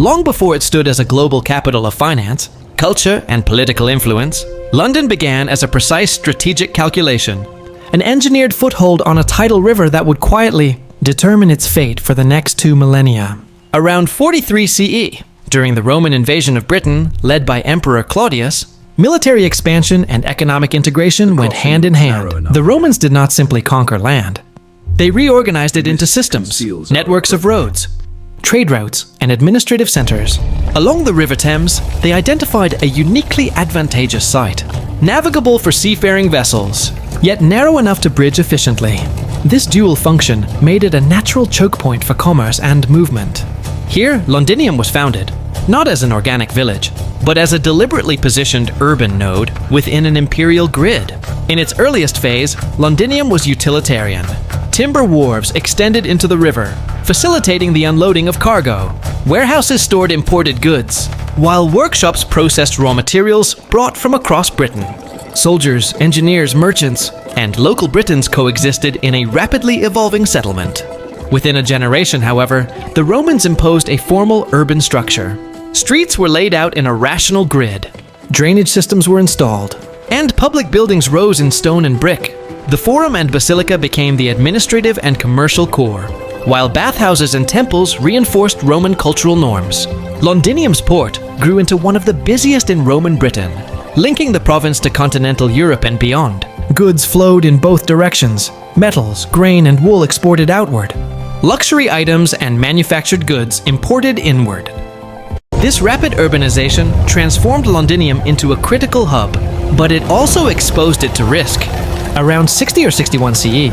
Long before it stood as a global capital of finance, culture, and political influence, London began as a precise strategic calculation, an engineered foothold on a tidal river that would quietly determine its fate for the next 2 millennia. Around 43 CE, during the Roman invasion of Britain, led by Emperor Claudius, military expansion and economic integration went hand in hand. The Romans did not simply conquer land. They reorganized it into systems, networks of roads, trade routes, and administrative centers. Along the River Thames, they identified a uniquely advantageous site, navigable for seafaring vessels, yet narrow enough to bridge efficiently. This dual function made it a natural choke point for commerce and movement. Here, Londinium was founded, not as an organic village, but as a deliberately positioned urban node within an imperial grid. In its earliest phase, Londinium was utilitarian. Timber wharves extended into the river, facilitating the unloading of cargo. Warehouses stored imported goods, while workshops processed raw materials brought from across Britain. Soldiers, engineers, merchants, and local Britons coexisted in a rapidly evolving settlement. Within a generation, however, the Romans imposed a formal urban structure. Streets were laid out in a rational grid. Drainage systems were installed, and public buildings rose in stone and brick. The Forum and Basilica became the administrative and commercial core, while bathhouses and temples reinforced Roman cultural norms. Londinium's port grew into one of the busiest in Roman Britain, linking the province to continental Europe and beyond. Goods flowed in both directions. Metals, grain, and wool exported outward. Luxury items and manufactured goods imported inward. This rapid urbanization transformed Londinium into a critical hub, but it also exposed it to risk. Around 60 or 61 CE,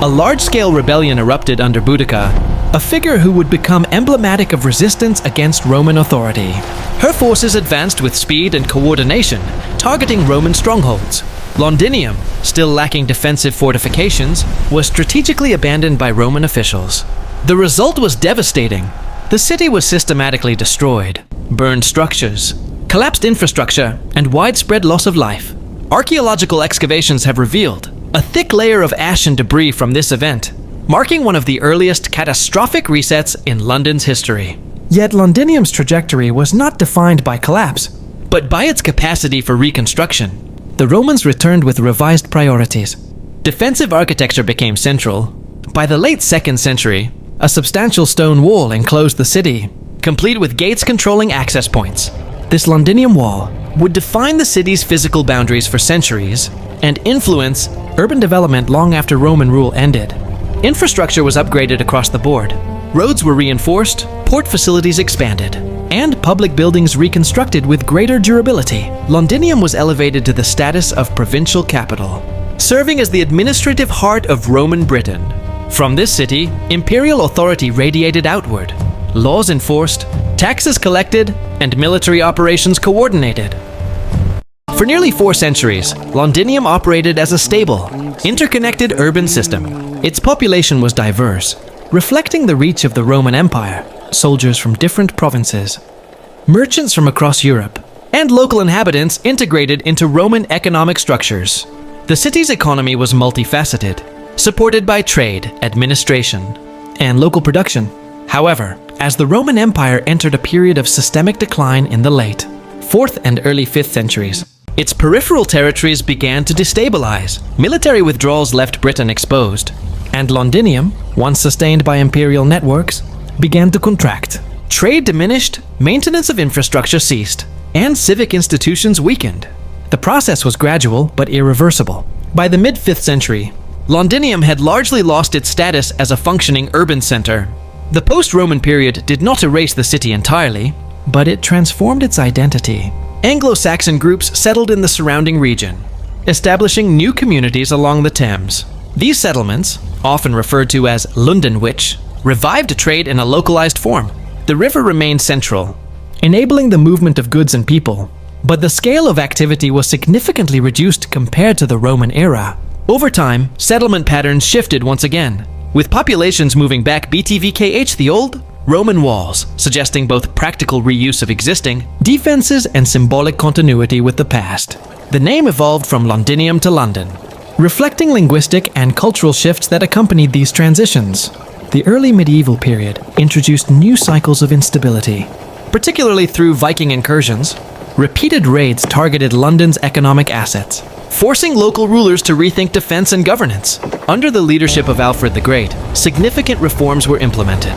a large-scale rebellion erupted under Boudica, a figure who would become emblematic of resistance against Roman authority. Her forces advanced with speed and coordination, targeting Roman strongholds. Londinium, still lacking defensive fortifications, was strategically abandoned by Roman officials. The result was devastating. The city was systematically destroyed. Burned structures, collapsed infrastructure, and widespread loss of life. Archaeological excavations have revealed a thick layer of ash and debris from this event, marking one of the earliest catastrophic resets in London's history. Yet Londinium's trajectory was not defined by collapse, but by its capacity for reconstruction. The Romans returned with revised priorities. Defensive architecture became central. By the late 2nd century, a substantial stone wall enclosed the city, complete with gates controlling access points. This Londinium wall would define the city's physical boundaries for centuries and influence urban development long after Roman rule ended. Infrastructure was upgraded across the board. Roads were reinforced, port facilities expanded, and public buildings reconstructed with greater durability. Londinium was elevated to the status of provincial capital, serving as the administrative heart of Roman Britain. From this city, imperial authority radiated outward. Laws enforced, taxes collected, and military operations coordinated. For nearly 4 centuries, Londinium operated as a stable, interconnected urban system. Its population was diverse, reflecting the reach of the Roman Empire. Soldiers from different provinces, merchants from across Europe, and local inhabitants integrated into Roman economic structures. The city's economy was multifaceted, supported by trade, administration, and local production. However, as the Roman Empire entered a period of systemic decline in the late 4th and early 5th centuries, its peripheral territories began to destabilize. Military withdrawals left Britain exposed, and Londinium, once sustained by imperial networks, began to contract. Trade diminished, maintenance of infrastructure ceased, and civic institutions weakened. The process was gradual but irreversible. By the mid-5th century, Londinium had largely lost its status as a functioning urban center. The post-Roman period did not erase the city entirely, but it transformed its identity. Anglo-Saxon groups settled in the surrounding region, establishing new communities along the Thames. These settlements, often referred to as Londonwich, revived trade in a localized form. The river remained central, enabling the movement of goods and people, but the scale of activity was significantly reduced compared to the Roman era. Over time, settlement patterns shifted once again, with populations moving back BTVKH the old Roman walls, suggesting both practical reuse of existing defenses and symbolic continuity with the past. The name evolved from Londinium to London, reflecting linguistic and cultural shifts that accompanied these transitions. The early medieval period introduced new cycles of instability. particularly through Viking incursions. Repeated raids targeted London's economic assets, forcing local rulers to rethink defense and governance. Under the leadership of Alfred the Great, significant reforms were implemented.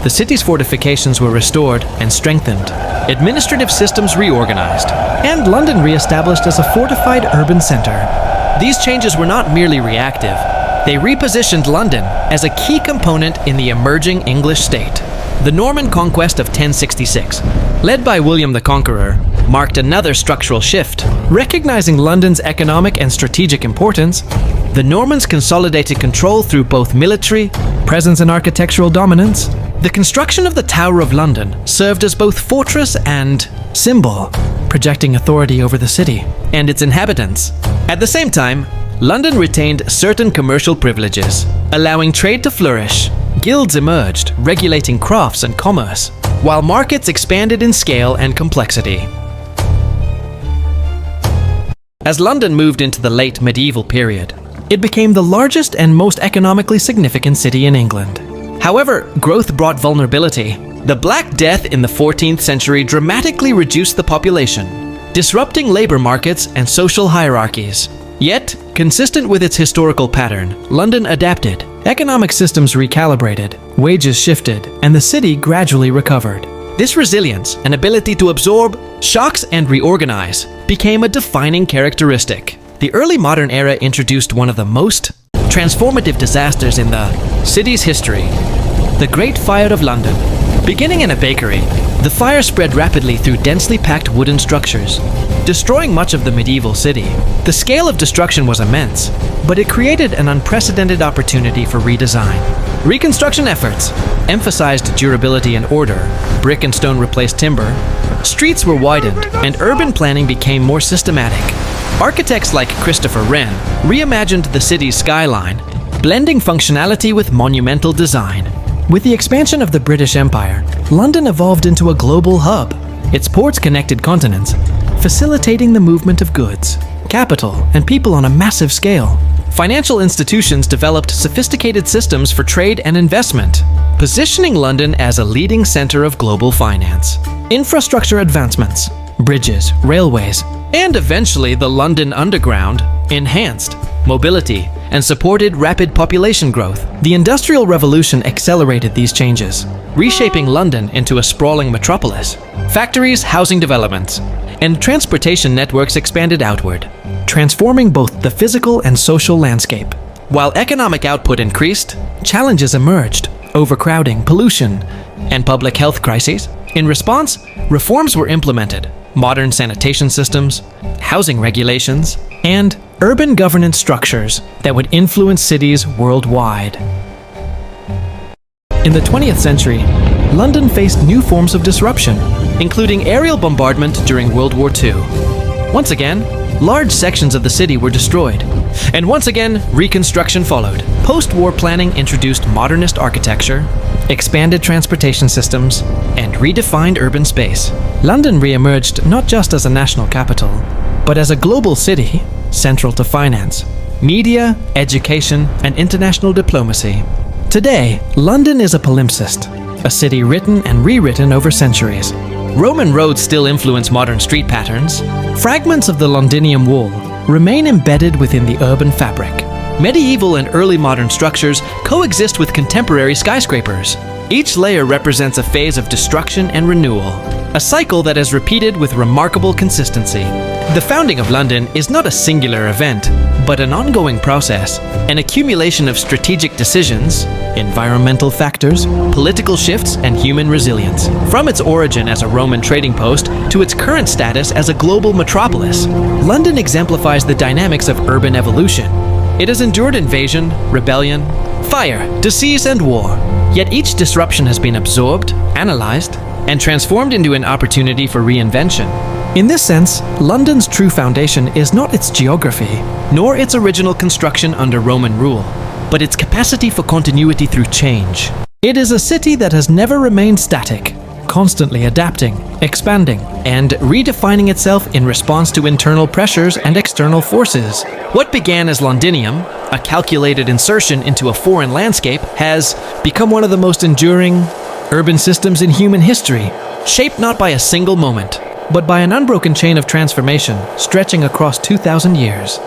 The city's fortifications were restored and strengthened, administrative systems reorganized, and London re-established as a fortified urban center. These changes were not merely reactive. They repositioned London as a key component in the emerging English state. The Norman conquest of 1066, led by William the Conqueror, marked another structural shift. Recognizing London's economic and strategic importance, the Normans consolidated control through both military presence and architectural dominance. The construction of the Tower of London served as both fortress and symbol, projecting authority over the city and its inhabitants. At the same time, London retained certain commercial privileges, allowing trade to flourish. Guilds emerged, regulating crafts and commerce, while markets expanded in scale and complexity. As London moved into the late medieval period, it became the largest and most economically significant city in England. However, growth brought vulnerability. The Black Death in the 14th century dramatically reduced the population, disrupting labor markets and social hierarchies. Yet, consistent with its historical pattern, London adapted. Economic systems recalibrated, wages shifted, and the city gradually recovered. This resilience and ability to absorb shocks and reorganize became a defining characteristic. The early modern era introduced one of the most transformative disasters in the city's history, the Great Fire of London. Beginning in a bakery, the fire spread rapidly through densely packed wooden structures, destroying much of the medieval city. The scale of destruction was immense, but it created an unprecedented opportunity for redesign. Reconstruction efforts emphasized durability and order. Brick and stone replaced timber. Streets were widened, and urban planning became more systematic. Architects like Christopher Wren reimagined the city's skyline, blending functionality with monumental design. With the expansion of the British Empire, London evolved into a global hub. Its ports connected continents, facilitating the movement of goods, capital, and people on a massive scale. Financial institutions developed sophisticated systems for trade and investment, positioning London as a leading center of global finance. Infrastructure advancements, bridges, railways, and eventually the London Underground enhanced mobility and supported rapid population growth. The Industrial Revolution accelerated these changes, reshaping London into a sprawling metropolis. Factories, housing developments, and transportation networks expanded outward, transforming both the physical and social landscape. While economic output increased, challenges emerged: overcrowding, pollution, and public health crises. In response, reforms were implemented: modern sanitation systems, housing regulations, and urban governance structures that would influence cities worldwide. In the 20th century, London faced new forms of disruption, including aerial bombardment during World War II. Once again, large sections of the city were destroyed, and once again, reconstruction followed. Post-war planning introduced modernist architecture, expanded transportation systems, and redefined urban space. London re-emerged not just as a national capital, but as a global city, central to finance, media, education, and international diplomacy. Today, London is a palimpsest, a city written and rewritten over centuries. Roman roads still influence modern street patterns. Fragments of the Londinium wall remain embedded within the urban fabric. Medieval and early modern structures coexist with contemporary skyscrapers. Each layer represents a phase of destruction and renewal, a cycle that is repeated with remarkable consistency. The founding of London is not a singular event, but an ongoing process, an accumulation of strategic decisions, environmental factors, political shifts, and human resilience. From its origin as a Roman trading post to its current status as a global metropolis, London exemplifies the dynamics of urban evolution. It has endured invasion, rebellion, fire, disease, and war. Yet each disruption has been absorbed, analyzed, and transformed into an opportunity for reinvention. In this sense, London's true foundation is not its geography, nor its original construction under Roman rule, but its capacity for continuity through change. It is a city that has never remained static, constantly adapting, expanding, and redefining itself in response to internal pressures and external forces. What began as Londinium, a calculated insertion into a foreign landscape, has become one of the most enduring urban systems in human history, shaped not by a single moment, but by an unbroken chain of transformation stretching across 2,000 years.